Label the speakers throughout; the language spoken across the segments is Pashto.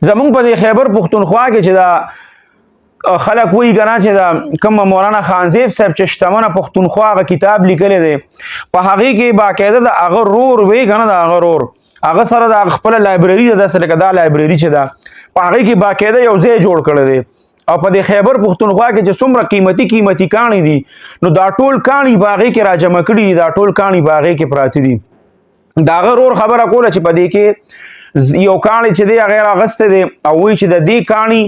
Speaker 1: زمونږ په خیبر پښتونخوا کې چې دا خلک وایي کنه چې دا کوم مولانا خانزیب صاحب چې شتمنه پښتونخوا هغه کتاب لیکلی دی په هغې کې باقاعده د هغه رور وی کنه د هغه رور هغه سره د خپل لایبرري ده داسې لکه دا لایبرري چې ده په هغې کې باقاعده یو ځای جوړ کړی دی او په دې خیبر پښتونخوا کې چې څومره قیمتي کاڼي دي نو دا ټول کاڼي په هغې کې راجمع کړي دي دا ټول کاڼي په هغې کې پراته دي د هغه رور خبره کوله چې په دې کې یو کاڼی چې دی هغې راغستی دی او وایي چې د دې کاڼي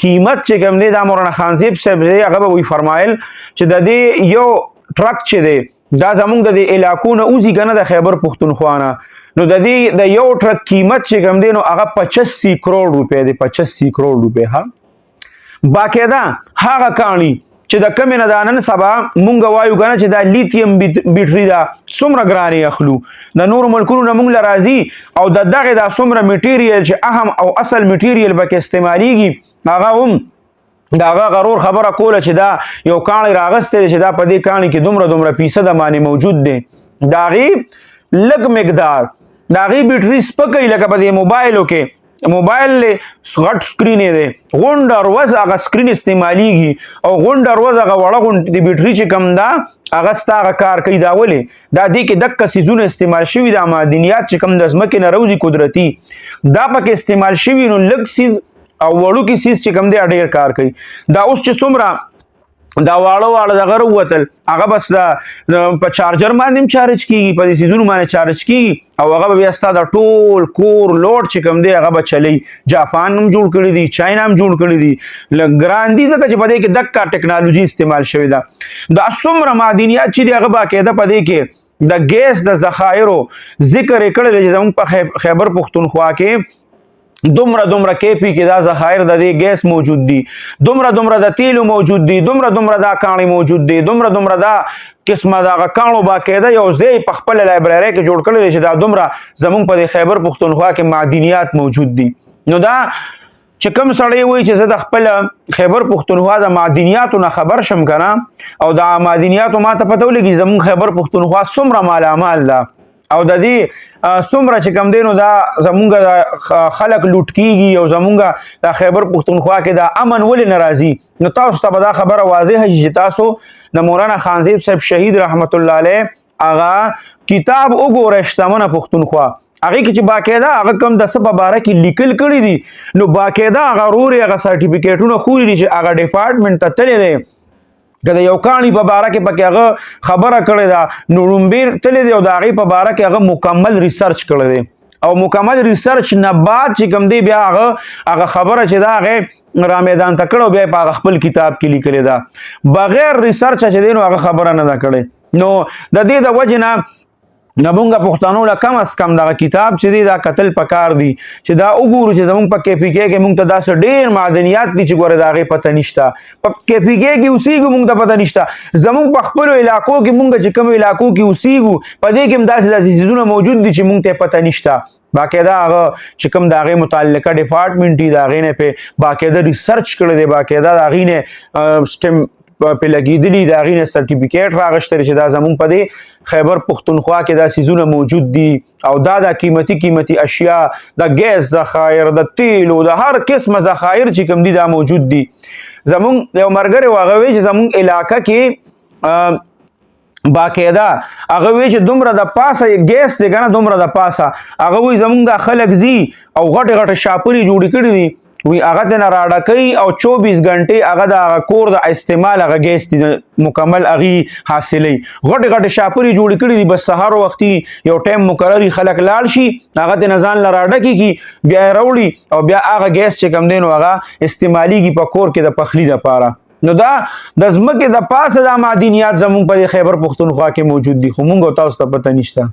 Speaker 1: قیمت چې کوم دی دا مولانا خانزیب صاحب دی هغه به وی فرمایل چې د دې یو ټرک چې دی دا زمونږ د دې علاقو نه وځي که نه د خیبر پښتونخوا نه نو د دې د یو ټرک قیمت چې کوم دی نو هغه 85 کروڑ روپۍ دی 85 کروڑ روپۍ ها باقاعده هغه کاڼي چې د کمې نه دا نن سبا مونږ وایو که نه چې دا لیتیم بیټري ده څومره ګرانې اخلو د نورو ملکونو نه مونږ له راځي او د دغې دا څومره میټیریل چې اهم او اصل میټیریل پکې استعمالیږي هغه هم د هغه غرور خبره کوله چې دا یو کاڼی راغستی دی چې دا په دې کاڼي کې دومره فیصده باندې موجود دی د هغې لږ مقدار د هغې بیټري سپکوي لکه په دې موبایلو کې موبایل غټ سکرین دی غونډه روز هغه سکرین استعمالیږي او غونډه روز هغه وړه غونډه بیټري چې کم ده هغه ستا هغه کار کوي دا ولې دا دې کې دقه څیزونه استعمال شوي دا معدنیات چې کم د ځمکې نه راوځي قدرتي دا پکې استعمال شوي نو لږ څیز او وړوکي څیز چې کم دی ډېر کار کوي دا اوس چې څومره دا واړه دغه راووتل هغه بس دا په چارجر باندې هم چارج کېږي په دې څیزونو باندې چارج کېږي او هغه به بیا ستا د ټول کور لوډ چې کوم دی هغه به چلی جاپان هم جوړ کړي دي چاینا هم جوړ کړي دي لږ ګران دي ځکه چې په دې کې دقه ټکنالوژي استعمال شوې ده دا څومره معدنیات چې دي هغه باقاعده په دې کې د ګیس د ذخایرو ذکر یې کړی دی چې زموږ په خیبر پښتونخوا کې دومره کیپی کې دا ذخایر د دې ګیس موجود دي دومره د تیلو موجود دي دومره دا کاڼي موجود دي دومره دا قسمه دا کاڼو باقاعده یو ځای په خپل لایبرري کې جوړ کړی دی چې دا دومره زمونږ په خیبر پښتونخوا کې معدنیات موجود دي نو دا چې کوم سړی وایي چې زه د خپل خیبر پښتونخوا د معدنیاتو نه خبر شم که نه او د معدنیاتو ما ته پته ولګي زمونږ خیبر پښتونخوا څومره مالامال ده او د دې څومره چې کم دی نو دا زمونږ خلک لوټ کېږي او زمونږ د خیبر پښتونخوا کې دا امن ولې نه راځي نو تاسو ته به دا خبره واضحه شي چې تاسو د مولانا خانزیب صاحب شهید رحمت الله علیه هغه کتاب وګورئ شتمنه پښتونخوا هغې کې چې باقاعده هغه کوم د څه په باره کې لیکل کړي دي نو باقاعده هغه رورې هغه سرټیفیکیټونه ښودي دي چې هغه ډپارټمنټ ته تللی دی که د یو کاڼي په باره کې پکې هغه خبره کړې ده نو لومبې تللی دی او د هغې په باره کې هغه مکمل ریسرچ کړی دی او مکمل ریسرچ نه بعد چې کوم دی بیا هغه خبره چې ده هغې رامیدان ته کړه او بیا یې په هغه خپل کتاب کې لیکلې ده بغیر ریسرچه چې دی نو هغه خبره نه ده کړې نو د دې د وجې نه نمونږ پښتنو له کم از کم دغه کتاب چې دی دا کتل پکار دی چې دا وګورو چې زمونږ په KPK کې مونږ ته داسې ډېر معدنیات دي چې ګوره د هغې پته نشته په KPK کې اوسېږو مونږ ته پته نشته زمونږ په خپلو علاقو کې مونږ چې کومو علاقو کې اوسېږو په دې کې هم داسې څیزونه موجود دي چې مونږ ته پته نشته باقاعده هغه چې کوم د هغې متعلقه ډپارټمنټ دي د هغې نه پې باقاعده ریسرچ کړی دی باقاعده د هغې نه سټم په لګېدلي د هغې نه سرټیفیکیټ راغشتی چې دا زمونږ په دې خیبر پښتونخوا کې دا څیزونه موجود دي او دا قیمتي اشیا د ګیس ذخایر د تیلو د هر قسمه ذخایر چې کوم دي دا موجود دي زمونږ یو ملګری و هغه وایي چې زمونږ علاقه کې باقاعده هغه وایي چې دومره د پاسه ګیس دی که نه دومره د پاسه هغه وایي زمونږ دا خلک ځي او غټې شاپرې جوړې کړي دي وی هغه ته نه راډکوي او 24 غنټې هغه د کور د استعمال هغه ګیس دي مکمل هغې حاصلوي غټې شاپرې جوړې کړي دي بس سهار وختي یو ټایم مقرري خلک لاړ شي هغه ته نه ځان له راډکې کي بیا یې راوړي او بیا هغه ګیس چې کوم دی نو هغه استعمالیږي په کور کې د پخلي دپاره نو دا د ځمکې د پاسه دا معدنیات زمونږ په خیبر پښتونخوا کې موجود دي خو مونږ او تاسو ته پته نشته